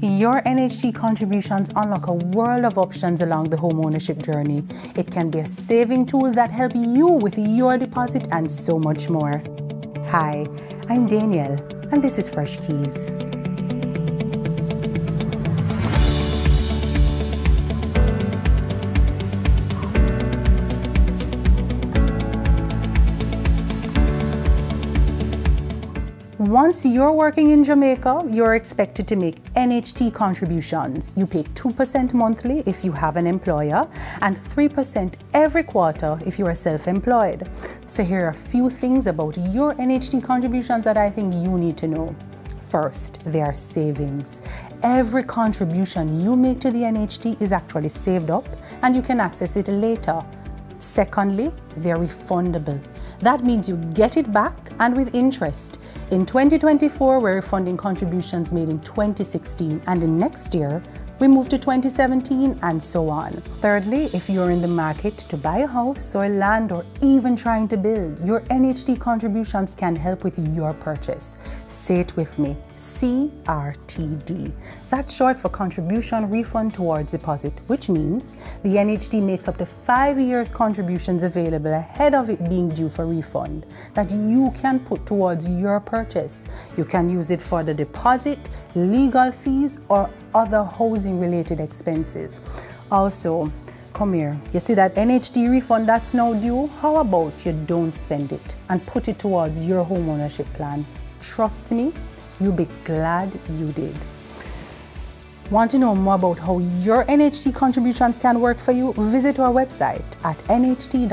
Your NHT contributions unlock a world of options along the homeownership journey. It can be a saving tool that helps you with your deposit and so much more. Hi, I'm Danielle, and this is Fresh Keys. Once you're working in Jamaica, you're expected to make NHT contributions. You pay 2% monthly if you have an employer and 3% every quarter if you are self-employed. So here are a few things about your NHT contributions that I think you need to know. First, they are savings. Every contribution you make to the NHT is actually saved up and you can access it later. Secondly, they're refundable. That means you get it back and with interest. In 2024, we're refunding contributions made in 2016, and in next year, we move to 2017 and so on. Thirdly, if you're in the market to buy a house or land or even trying to build, your NHT contributions can help with your purchase. Say it with me, CRTD. That's short for Contribution Refund Towards Deposit, which means the NHT makes up to 5 years contributions available ahead of it being due for refund that you can put towards your purchase. You can use it for the deposit, legal fees, or other housing related expenses. Also, come here, you see that NHT refund that's now due? How about you don't spend it and put it towards your homeownership plan? Trust me, you'll be glad you did. Want to know more about how your NHT contributions can work for you? Visit our website at nht.gov.jm.